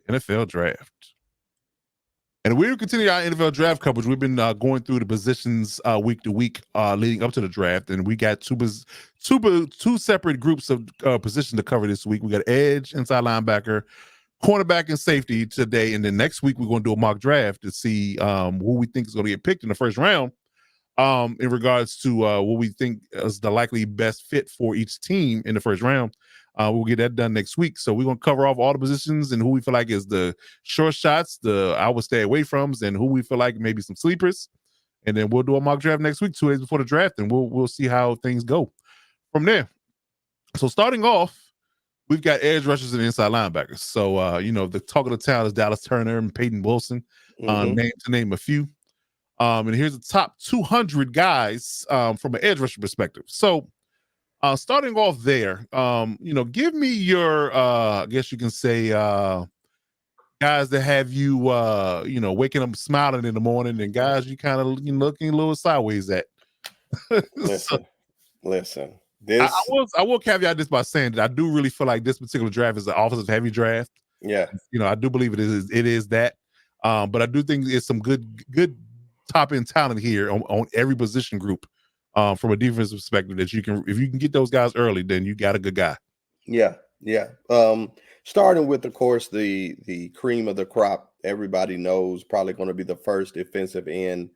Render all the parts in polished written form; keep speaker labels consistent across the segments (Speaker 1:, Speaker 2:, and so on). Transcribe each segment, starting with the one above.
Speaker 1: NFL draft. And we'll continue our NFL draft coverage. We've been going through the positions week to week leading up to the draft, and we got two separate groups of positions to cover this week. We got edge, inside linebacker, cornerback, and safety today. And then next week, we're going to do a mock draft to see who we think is going to get picked in the first round in regards to what we think is the likely best fit for each team in the first round. We'll get that done next week. So we're going to cover off all the positions and who we feel like is the short shots, the I would stay away from, and who we feel like maybe some sleepers. And then we'll do a mock draft next week, 2 days before the draft, and we'll see how things go from there. So starting off, we've got edge rushers and inside linebackers. So, the talk of the town is Dallas Turner and Peyton Wilson, to name a few. And here's the top 200 guys from an edge rusher perspective. So, starting off there, give me your, I guess you can say, guys that have you, waking up smiling in the morning, and guys you kind of looking a little sideways at.
Speaker 2: Listen.
Speaker 1: I will caveat this by saying that I do really feel like this particular draft is an offensive heavy draft.
Speaker 2: Yeah,
Speaker 1: I do believe it is that, but I do think it's some good top end talent here on every position group. From a defensive perspective, that if you can get those guys early, then you got a good guy.
Speaker 2: Yeah. Starting with, of course, the cream of the crop. Everybody knows probably going to be the first defensive end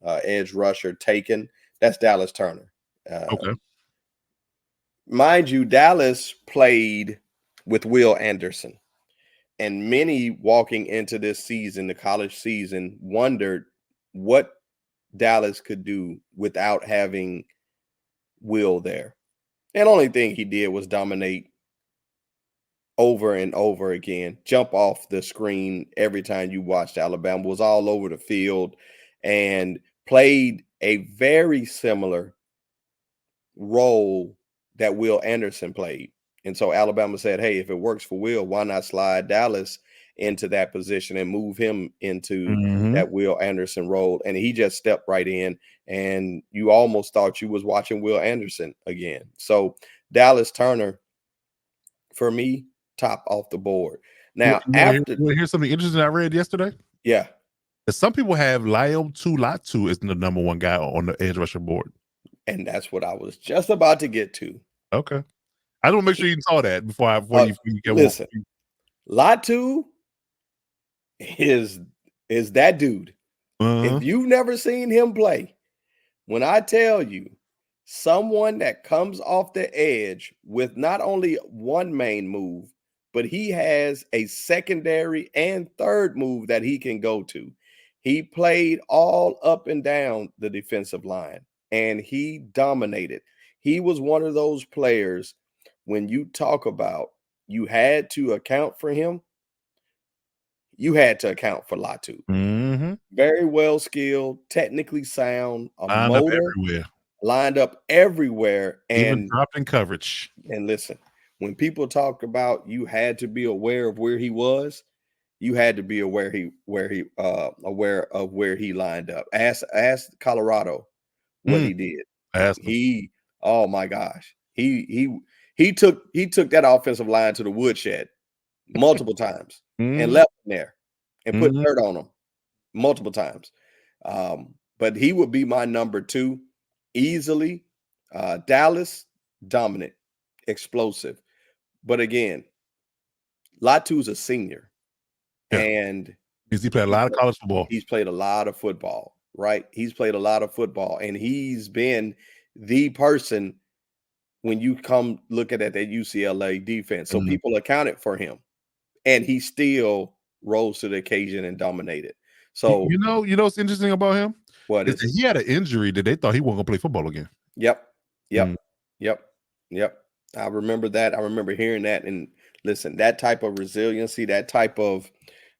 Speaker 2: edge rusher taken. That's Dallas Turner.
Speaker 1: Okay.
Speaker 2: Mind you, Dallas played with Will Anderson, and many walking into this season, the college season, wondered what Dallas could do without having Will there. And the only thing he did was dominate over and over again, jump off the screen every time you watched Alabama, was all over the field, and played a very similar role that Will Anderson played. And so Alabama said, hey, if it works for Will, why not slide Dallas into that position and move him into that Will Anderson role? And he just stepped right in, and you almost thought you was watching Will Anderson again. So Dallas Turner, for me, top off the board. Now,
Speaker 1: here's something interesting I read yesterday.
Speaker 2: Yeah.
Speaker 1: Some people have Latu as the number one guy on the edge rusher board.
Speaker 2: And that's what I was just about to get to.
Speaker 1: Okay. I don't make sure you saw that before you get
Speaker 2: listen. Latu is that dude. If you've never seen him play, when I tell you, someone that comes off the edge with not only one main move, but he has a secondary and third move that he can go to. He played all up and down the defensive line, and he dominated. He was one of those players, when you talk about you had to account for him, you had to account for Latu. Very well skilled, technically sound, a motor, lined up everywhere, and
Speaker 1: even dropped in coverage.
Speaker 2: And listen, when people talk about you had to be aware of where he was, you had to be aware of where he lined up. Ask Colorado what he did. Oh my gosh, he took that offensive line to the woodshed multiple times and left them there and put dirt on them multiple times. But he would be my number 2 easily. Dallas, dominant, explosive. But again, Latu's a senior. Yeah. And
Speaker 1: he played a lot of college football.
Speaker 2: He's played a lot of football, right? He's played a lot of football, and he's been the person when you come looking at that UCLA defense. So people accounted for him, and he still rose to the occasion and dominated. So
Speaker 1: you know what's interesting about him?
Speaker 2: What is
Speaker 1: he had an injury that they thought he wasn't gonna play football again.
Speaker 2: Yep. I remember that. I remember hearing that. And listen, that type of resiliency, that type of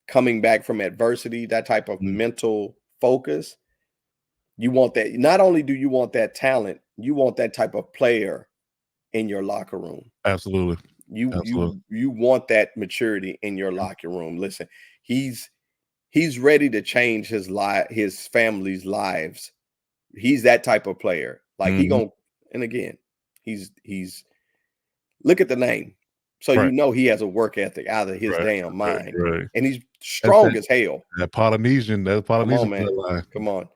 Speaker 2: coming back from adversity, that type of mental focus, you want that. Not only do you want that talent, you want that type of player in your locker room.
Speaker 1: Absolutely.
Speaker 2: You want that maturity in your locker room. Listen, he's ready to change his family's lives. He's that type of player. Like he gonna, and again, he's look at the name, So
Speaker 1: Right.
Speaker 2: he has a work ethic out of his
Speaker 1: Right.
Speaker 2: damn
Speaker 1: Right.
Speaker 2: mind,
Speaker 1: Right.
Speaker 2: and he's
Speaker 1: That's
Speaker 2: strong as hell.
Speaker 1: that Polynesian. That
Speaker 2: Come on,
Speaker 1: Polynesian
Speaker 2: man.
Speaker 1: bloodline.
Speaker 2: Come on.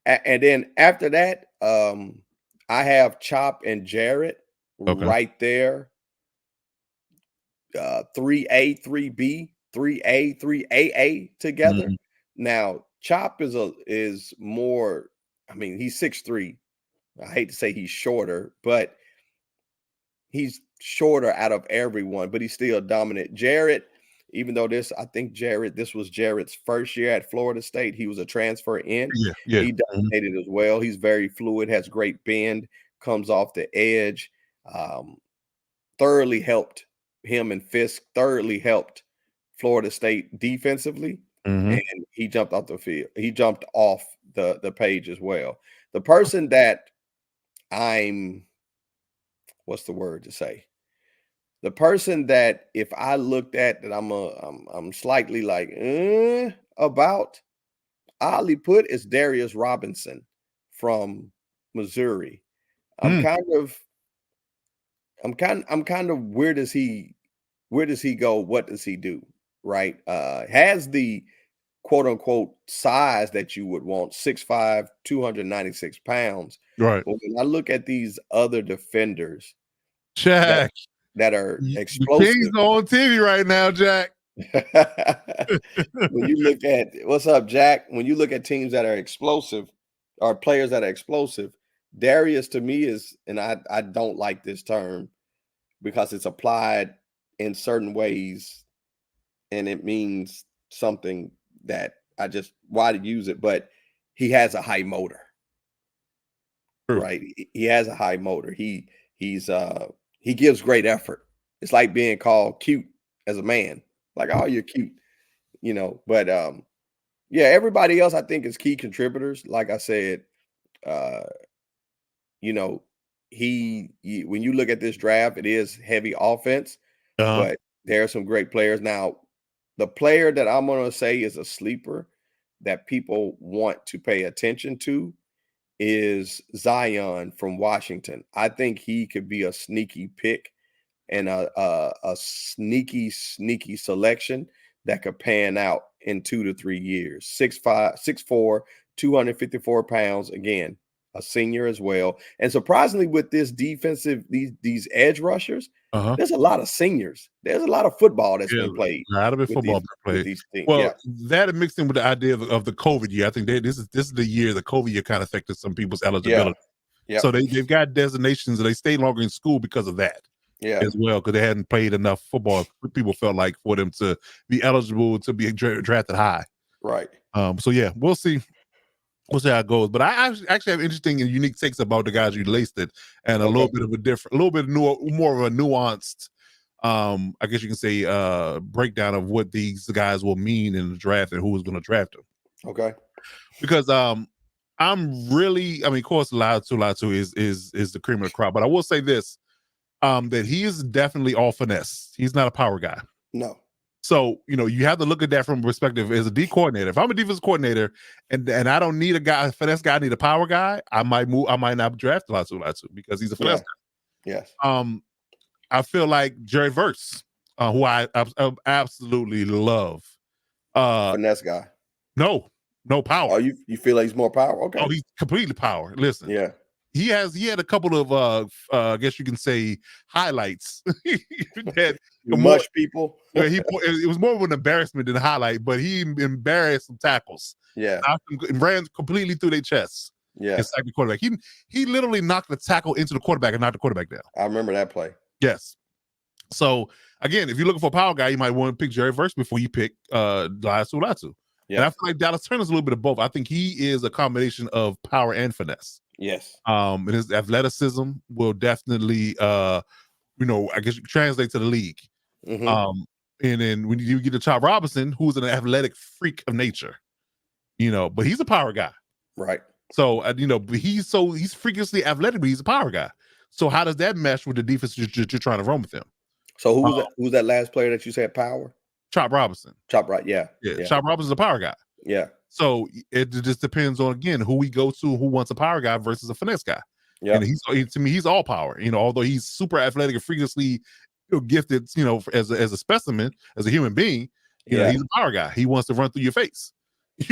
Speaker 2: And then after that, I have Chop and Jarrett
Speaker 1: Okay.
Speaker 2: right there. 3A, 3B, 3A, 3AA together.
Speaker 1: Mhm.
Speaker 2: Now, Chop is more, I mean, he's 6'3". I hate to say he's shorter, but he's shorter out of everyone, but he's still dominant. Jarrett, even though this was Jarrett's first year at Florida State. He was a transfer in.
Speaker 1: Yeah. Yeah.
Speaker 2: He
Speaker 1: Mhm.
Speaker 2: dominated as well. He's very fluid, has great bend, comes off the edge. Um, thoroughly helped him and Fisk thoroughly helped Florida State defensively,
Speaker 1: Mhm.
Speaker 2: and he jumped off the field. He jumped off the page as well. The person that I'm what's the word to say? The person that if I looked at that I'm slightly like about oddly put is Darius Robinson from Missouri. I'm
Speaker 1: Mm.
Speaker 2: kind of I'm kind of where does he go? What does he do? Right? Has the quote unquote size that you would want, 6'5", 296 pounds.
Speaker 1: Right.
Speaker 2: But when I look at these other defenders that
Speaker 1: Jack.
Speaker 2: that are
Speaker 1: The Kings
Speaker 2: explosive.
Speaker 1: are on TV right now, Jack.
Speaker 2: When you look at what's up, Jack? When you look at teams that are explosive or players that are explosive, Darius to me is, and I don't like this term because it's applied in certain ways and it means something that I just why to use it, but he has a high motor,
Speaker 1: True.
Speaker 2: right? He has a high motor. He gives great effort. It's like being called cute as a man. Like, oh, you're cute, But yeah, everybody else I think is key contributors. Like I said, uh, you know, when you look at this draft, it is heavy offense,
Speaker 1: Uh-huh.
Speaker 2: but there are some great players. Now, the player that I'm going to say is a sleeper that people want to pay attention to is Zion from Washington. I think he could be a sneaky pick and a sneaky selection that could pan out in 2 to 3 years. 6'5", 6'4", 254 pounds. Again, a senior as well. And surprisingly, with this defensive, these edge rushers,
Speaker 1: Uh-huh.
Speaker 2: there's a lot of seniors. There's a lot of football that's
Speaker 1: Yeah,
Speaker 2: been played
Speaker 1: a lot of it
Speaker 2: with
Speaker 1: football
Speaker 2: with
Speaker 1: played.
Speaker 2: these teams.
Speaker 1: Well,
Speaker 2: Yeah,
Speaker 1: that and mixed in with the idea of the COVID year. I think this is the year the COVID year kind of affected some people's
Speaker 2: yeah,
Speaker 1: eligibility.
Speaker 2: yeah,
Speaker 1: So they've got designations and they stayed longer in school because of that
Speaker 2: yeah.
Speaker 1: as well, because they hadn't played enough football. People felt like for them to be eligible to be drafted high.
Speaker 2: Right.
Speaker 1: So yeah, we'll see. We'll see how it goes. But I actually have interesting and unique takes about the guys you listed, and a
Speaker 2: Okay.
Speaker 1: little bit more of a nuanced, I guess you can say, breakdown of what these guys will mean in the draft and who's going to draft them.
Speaker 2: Okay.
Speaker 1: Because I'm really, I mean, of course, Latu is the cream of the crop. But I will say this, that he is definitely all finesse. He's not a power guy.
Speaker 2: No.
Speaker 1: So, you have to look at that from a perspective as a D coordinator. If I'm a defense coordinator and I don't need a finesse guy, I need a power guy, I might not draft Latu because he's a finesse
Speaker 2: Yes.
Speaker 1: guy. I feel like Jerry Verse, who I absolutely love.
Speaker 2: Finesse guy.
Speaker 1: No
Speaker 2: Oh,
Speaker 1: power.
Speaker 2: you feel like he's more power?
Speaker 1: Oh,
Speaker 2: Okay.
Speaker 1: he's completely power. Listen,
Speaker 2: Yeah.
Speaker 1: he had a couple of I guess you can say highlights that
Speaker 2: You
Speaker 1: more.
Speaker 2: mush people.
Speaker 1: It was more of an embarrassment than a highlight, but he embarrassed some tackles.
Speaker 2: Yeah.
Speaker 1: And ran completely through their chests.
Speaker 2: Yeah.
Speaker 1: And sacked the quarterback. He literally knocked the tackle into the quarterback and knocked the quarterback down.
Speaker 2: I remember that play.
Speaker 1: Yes. So again, if you're looking for a power guy, you might want to pick Jerry Verse before you pick Latu.
Speaker 2: Yeah.
Speaker 1: And I feel like Dallas Turner's a little bit of both. I think he is a combination of power and finesse.
Speaker 2: Yes.
Speaker 1: And his athleticism will definitely I guess translate to the league.
Speaker 2: Mm-hmm.
Speaker 1: And then when you get to Chop Robinson, who's an athletic freak of nature, but he's a power guy.
Speaker 2: Right.
Speaker 1: So he's freakishly athletic, but he's a power guy. So how does that mesh with the defense you're trying to run with him?
Speaker 2: So who's that last player that you said power?
Speaker 1: Chop Robinson.
Speaker 2: Chop right. Yeah.
Speaker 1: Chop Robinson's a power guy.
Speaker 2: Yeah.
Speaker 1: So it just depends on, again, who we go to, who wants a power guy versus a finesse guy.
Speaker 2: Yeah.
Speaker 1: And to me, he's all power. Although he's super athletic and freakishly gifted, as a specimen, as a human being.
Speaker 2: Yeah.
Speaker 1: He's a power guy. He wants to run through your face.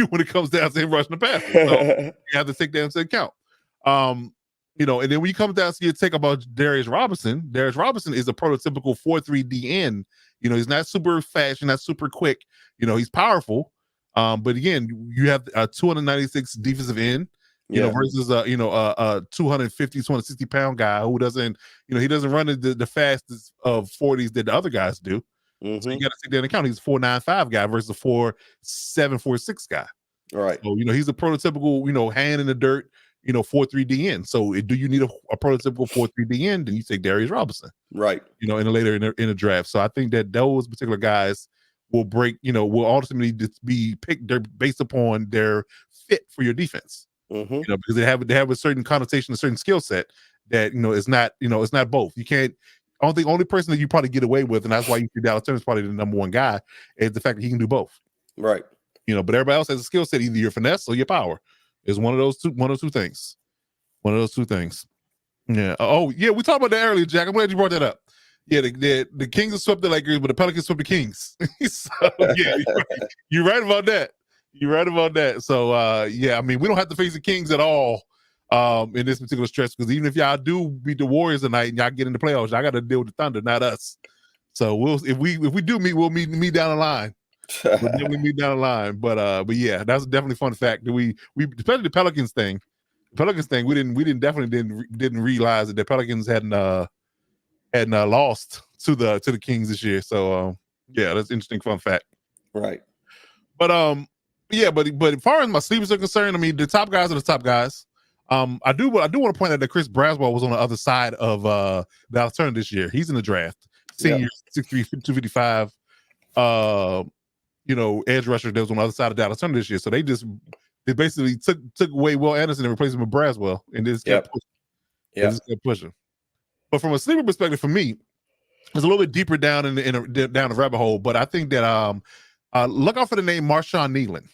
Speaker 1: When it comes down to him rushing the passer, so you have to take that into account. And then when you come down to your take about Darius Robinson is a prototypical 4-3 DN. He's not super fast, not super quick. He's powerful. But again, you have a 296 defensive end, versus a 250, 260 pound guy who doesn't, he doesn't run the fastest of 40s that the other guys do.
Speaker 2: Mm-hmm.
Speaker 1: So you got to take that into account. He's a 4.95 guy versus a 4.7, 4.6 guy.
Speaker 2: Right.
Speaker 1: So he's a prototypical, hand in the dirt, 4-3 DN. So do you need a prototypical 4-3 DN? Then you take Darius Robinson.
Speaker 2: Right.
Speaker 1: In a later in the draft. So I think that those particular guys will will ultimately be picked based upon their fit for your defense.
Speaker 2: Mm-hmm.
Speaker 1: Because they have a certain connotation, a certain skill set that it's not both. You can't. Only person that you probably get away with, and that's why you see Dallas Turner is probably the number one guy, is the fact that he can do both.
Speaker 2: Right.
Speaker 1: But everybody else has a skill set, either your finesse or your power. Is one of those two things. One of those two things. Yeah. Oh, yeah. We talked about that earlier, Jack. I'm glad you brought that up. Yeah, the Kings have swept the Lakers, but the Pelicans swept the Kings. So yeah, you're right about that. You're right about that. So yeah, I mean, we don't have to face the Kings at all in this particular stretch, because even if y'all do beat the Warriors tonight and y'all get in the playoffs, y'all got to deal with the Thunder, not us. So if we do meet, we'll meet down the line. We'll definitely meet down the line. But yeah, that's definitely a fun fact that we especially the Pelicans thing. We didn't realize that the Pelicans hadn't lost to the Kings this year. So yeah, that's an interesting fun fact.
Speaker 2: Right.
Speaker 1: But yeah, but as far as my sleepers are concerned, I mean, the top guys are the top guys. I do want to point out that Chris Braswell was on the other side of Dallas Turner this year. He's in the draft, senior, 6'3", 255. Edge rusher that was on the other side of Dallas Turner this year. So they basically took away Will Anderson and replaced him with Braswell, and they just kept pushing. They just kept pushing. But from a sleeper perspective, for me, it's a little bit deeper down down the rabbit hole. But I think that look out for the name Marshawn Nealon.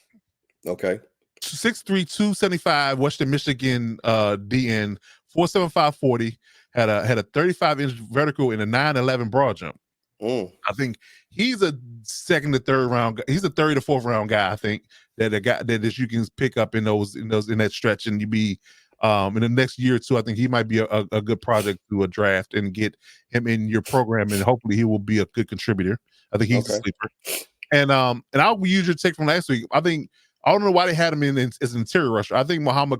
Speaker 2: Okay.
Speaker 1: 6'3", 275, Western Michigan DN, 4.75 40, had a 35-inch vertical and a 9.11 broad jump. I think he's a second to third round. He's a third to fourth round guy. I think that you can pick up in that stretch, and you be in the next year or two. I think he might be a good project to a draft and get him in your program, and hopefully he will be a good contributor. I think he's a sleeper. And I'll use your take from last week. I don't know why they had him in as an interior rusher. I think Muhammad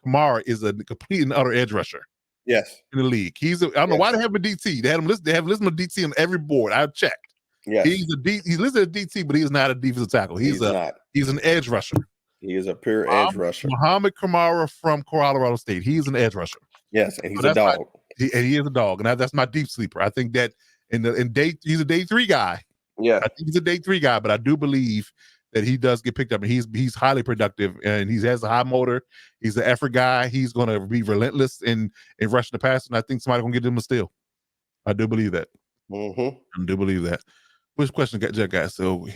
Speaker 1: Kamara is a complete and utter edge rusher.
Speaker 2: Yes.
Speaker 1: In the league. I don't know why they have a DT. They have listed a DT on every board. I've checked.
Speaker 2: Yes.
Speaker 1: He's listed as DT, but he is not a defensive tackle. He's an edge rusher.
Speaker 2: He is a pure edge rusher.
Speaker 1: Muhammad Kamara from Colorado State. He's an edge rusher.
Speaker 2: Yes, and he's a dog.
Speaker 1: He is a dog, and that's my deep sleeper. I think that he's a day 3 guy.
Speaker 2: Yeah.
Speaker 1: I think he's a day 3 guy, but I do believe that he does get picked up, and he's highly productive, and he has a high motor. He's an effort guy. He's going to be relentless in rushing the pass, and I think somebody's going to get him a steal. I do believe that.
Speaker 2: Mm-hmm.
Speaker 1: I do believe that. Which question got Jack guys? So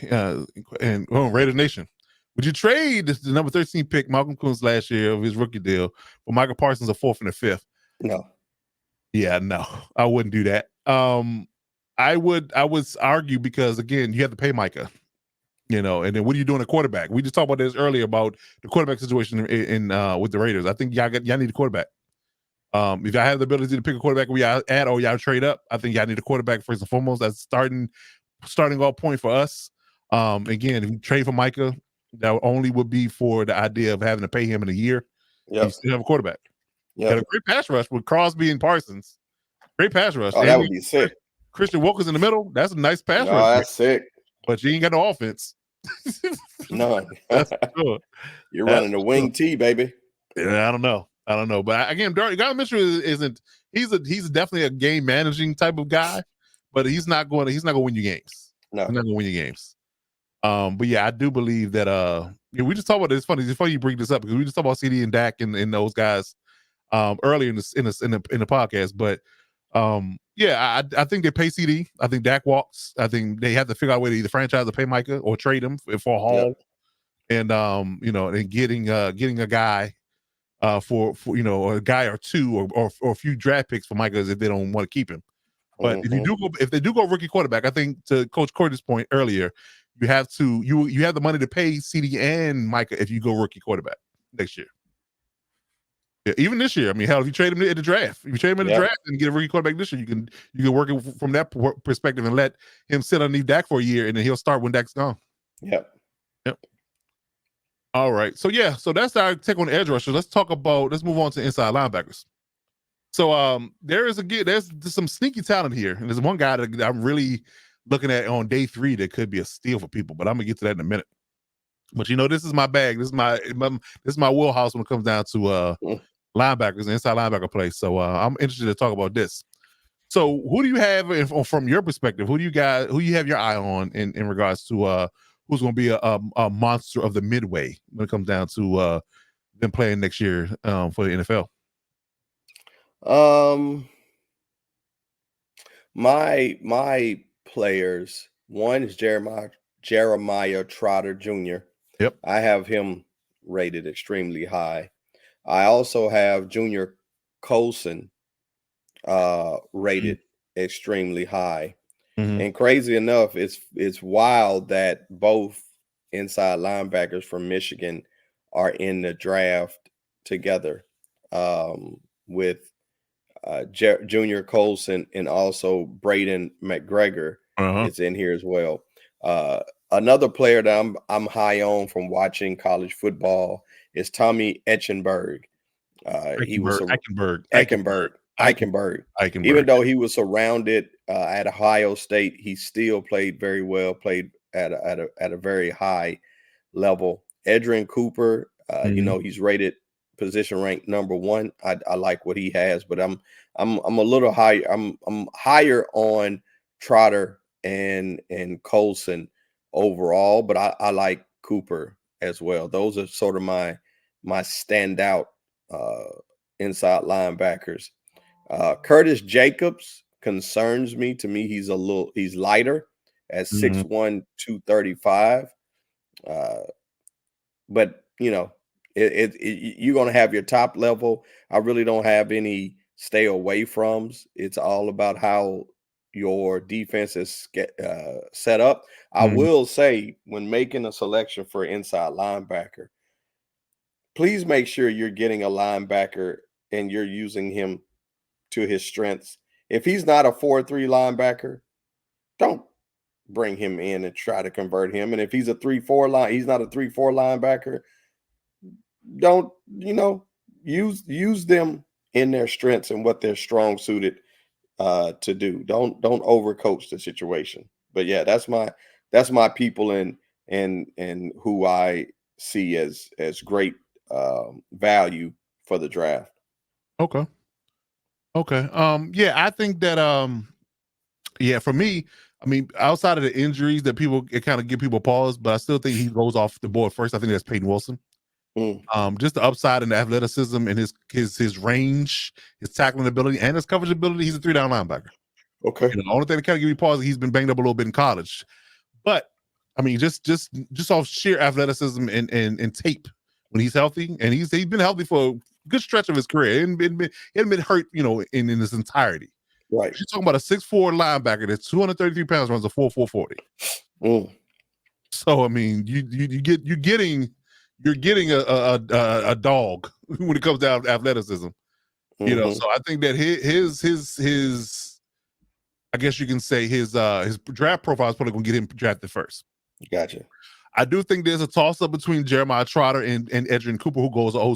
Speaker 1: Raider Nation, would you trade the number 13 pick Malcolm Koonce last year of his rookie deal for Michael Parsons a 4th and a 5th?
Speaker 2: No.
Speaker 1: Yeah, no, I wouldn't do that. I would argue, because again, you have to pay Micah. And then what are you doing at quarterback? We just talked about this earlier about the quarterback situation in with the Raiders. I think y'all need a quarterback. If y'all have the ability to pick a quarterback, y'all trade up. I think y'all need a quarterback first and foremost. That's starting off point for us. Again, if you trade for Micah, that only would be for the idea of having to pay him in a year. You still have a quarterback. Got a great pass rush with Crosby and Parsons. Great pass rush.
Speaker 2: Oh, that would be sick.
Speaker 1: Christian Walker's in the middle. That's a nice pass rush.
Speaker 2: That's sick.
Speaker 1: But you ain't got no offense.
Speaker 2: None.
Speaker 1: That's for sure.
Speaker 2: You're running the wing T, baby.
Speaker 1: Yeah, I don't know. But again, Gardner Minshew isn't. He's definitely a game managing type of guy, but he's not going to win you games.
Speaker 2: No,
Speaker 1: he's not going to win you games. But yeah, I do believe that. We just talked about this. It's funny you bring this up, because we just talked about CD and Dak and those guys earlier in the podcast. But yeah, I think they pay CD. I think Dak walks. I think they have to figure out a way to either franchise or pay Micah or trade him for a haul, and and getting a guy for a guy or two or a few draft picks for Micah if they don't want to keep him. But if they do go rookie quarterback, I think to Coach Cordy's point earlier, you have the money to pay CD and Micah if you go rookie quarterback next year. Yeah, even this year. I mean, hell, if you trade him in the draft, if you trade him in the draft and get a rookie quarterback this year, you can work it from that perspective and let him sit underneath Dak for a year, and then he'll start when Dak's gone.
Speaker 2: Yep.
Speaker 1: All right. So that's our take on the edge rusher. Let's move on to inside linebackers. So there's some sneaky talent here, and there's one guy that I'm really looking at on day 3 that could be a steal for people, but I'm gonna get to that in a minute. But this is my bag. This is my wheelhouse when it comes down to linebackers, inside linebacker play. So I'm interested to talk about this. So who do you have from your perspective? Who you have your eye on in regards to who's going to be a monster of the midway when it comes down to them playing next year for the NFL?
Speaker 2: My players. One is Jeremiah Trotter Jr.
Speaker 1: Yep.
Speaker 2: I have him rated extremely high. I also have Junior Colson rated extremely high. And crazy enough, it's wild that both inside linebackers from Michigan are in the draft together with Junior Colson, and also Braden McGregor is in here as well. Another player that I'm high on from watching college football is Tommy Eichenberg. He was Eichenberg. Even though he was surrounded at Ohio State, he still played very well. Played at a very high level. Edrin Cooper, he's rated position ranked number 1. I like what he has, but I'm a little higher. I'm higher on Trotter and Colson overall, but I like Cooper as well. Those are sort of my standout inside linebackers. Curtis Jacobs concerns me. To me, he's lighter at 6'1", 235. But you're going to have your top level. I really don't have any stay away froms. It's all about how your defense is set up. I will say, when making a selection for inside linebacker, please make sure you're getting a linebacker and you're using him to his strengths. If he's not a 4-3 linebacker, don't bring him in and try to convert him. And if he's a 3-4 he's not a 3-4 linebacker, don't use them in their strengths and what they're strong suited to do. Don't overcoach the situation. But yeah, that's my people and who I see as great value for the draft.
Speaker 1: Okay. I think that for me, I mean, outside of the injuries that it kind of give people pause, but I still think he goes off the board first. I think that's Peyton Wilson. Just the upside and the athleticism and his range, his tackling ability, and his coverage ability. He's a 3-down linebacker.
Speaker 2: Okay.
Speaker 1: The only thing that kind of give you pause is he's been banged up a little bit in college, but I mean, just off sheer athleticism and tape when he's healthy, and he's been healthy for a good stretch of his career. He hadn't been hurt, in his entirety.
Speaker 2: Right.
Speaker 1: You're talking about a 6'4" linebacker that's 233 pounds, runs a 4.40. So I mean, you're getting a dog when it comes down to athleticism. So I think that his I guess you can say his draft profile is probably going to get him drafted first.
Speaker 2: Gotcha.
Speaker 1: I do think there's a toss up between Jeremiah Trotter and Edrin Cooper, who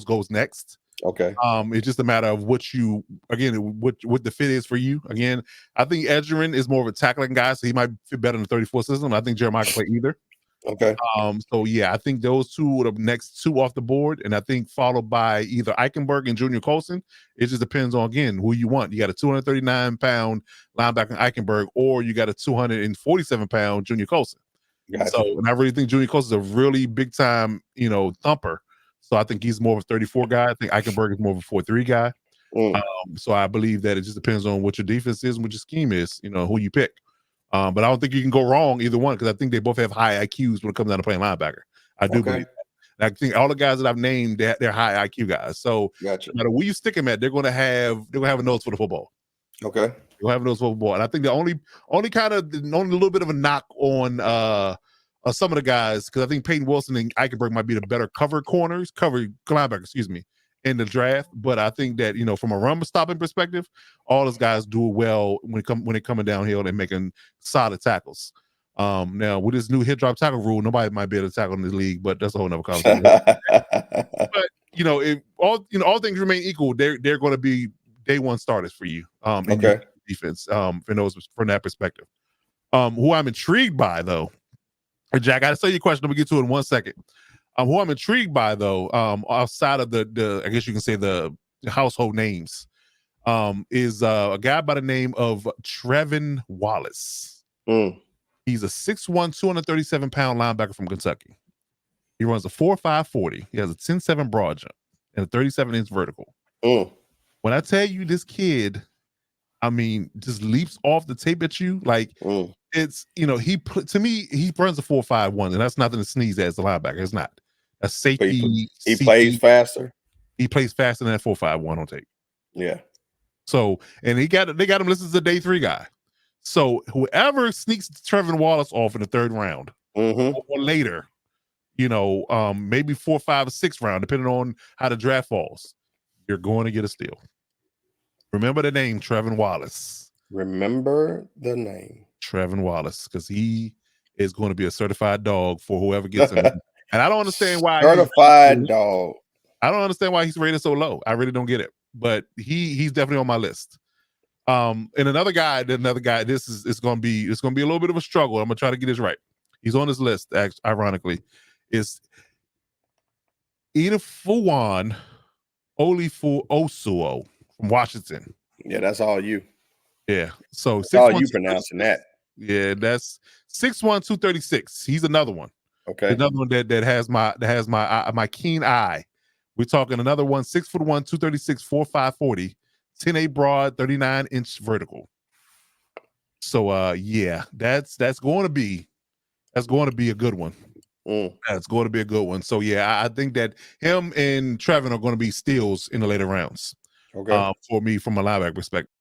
Speaker 1: goes next.
Speaker 2: Okay.
Speaker 1: It's just a matter of what the fit is for you. Again, I think Edrin is more of a tackling guy, so he might fit better in the 34 system. I think Jeremiah can play either.
Speaker 2: Okay.
Speaker 1: So yeah, I think those two are the next 2 off the board, and I think followed by either Eichenberg and Junior Colson. It just depends on, again, who you want. You got a 239-pound linebacker Eichenberg, or you got a 247-pound Junior Colson.
Speaker 2: Gotcha.
Speaker 1: So, and I really think Junior Colson is a really big time, thumper. So I think he's more of a 34 guy. I think Eichenberg is more of a 4-3 guy. So I believe that it just depends on what your defense is and what your scheme is, who you pick. But I don't think you can go wrong either one, because I think they both have high IQs when it comes down to playing linebacker. I do believe that. And I think all the guys that I've named, they're high IQ guys. So
Speaker 2: gotcha.
Speaker 1: no matter where you stick them at, they're gonna have a nose for the football.
Speaker 2: Okay.
Speaker 1: You'll have those ball. And I think the only little bit of a knock on some of the guys, because I think Peyton Wilson and Eichenberg might be the better cover linebackers, excuse me, in the draft. But I think that, from a run stopping perspective, all those guys do well when they're coming downhill and making solid tackles. Now with this new hit drop tackle rule, nobody might be able to tackle in the league, but that's a whole nother conversation. But if all things remain equal, they're going to be day one starters for you in your defense from that perspective. Who I'm intrigued by though, Jack, I gotta say your question. I'm gonna get to it in 1 second. Who I'm intrigued by though, outside of the I guess you can say the household names, is a guy by the name of Trevin Wallace. He's a 6'1", 237-pound linebacker from Kentucky. He runs a 4.5 40. He has a 10.7 broad jump and a 37-inch vertical. When I tell you this kid, just leaps off the tape at you like it's to me he runs a 4.51, and that's nothing to sneeze at as a linebacker. It's not a safety.
Speaker 2: He plays faster.
Speaker 1: He plays faster than that 4.51 on tape.
Speaker 2: Yeah.
Speaker 1: So they got him listed as a day 3 guy. So whoever sneaks Trevin Wallace off in the 3rd round or later, maybe 4, 5, or 6th round, depending on how the draft falls, you're going to get a steal. Remember the name, Trevin Wallace.
Speaker 2: Remember the name,
Speaker 1: Trevin Wallace, because he is going to be a certified dog for whoever gets him. And I don't understand why.
Speaker 2: Certified dog.
Speaker 1: I don't understand why he's rated so low. I really don't get it. But he's definitely on my list. And another guy, it's going to be a little bit of a struggle. I'm going to try to get this right. He's on this list, ironically, is Inefuwan Osuo from Washington.
Speaker 2: Yeah, that's all you.
Speaker 1: Yeah. So
Speaker 2: that's all you pronouncing that.
Speaker 1: Yeah, that's 6'1", 236. He's another one.
Speaker 2: Okay.
Speaker 1: Another one that has my keen eye. We're talking another one, 6'1", 236, 4.5 40, 10.8 broad, 39-inch vertical. So yeah, that's going to be a good one. That's going to be a good one. So yeah, I think that him and Trevin are going to be steals in the later rounds.
Speaker 2: Okay.
Speaker 1: For me, from a linebacker perspective.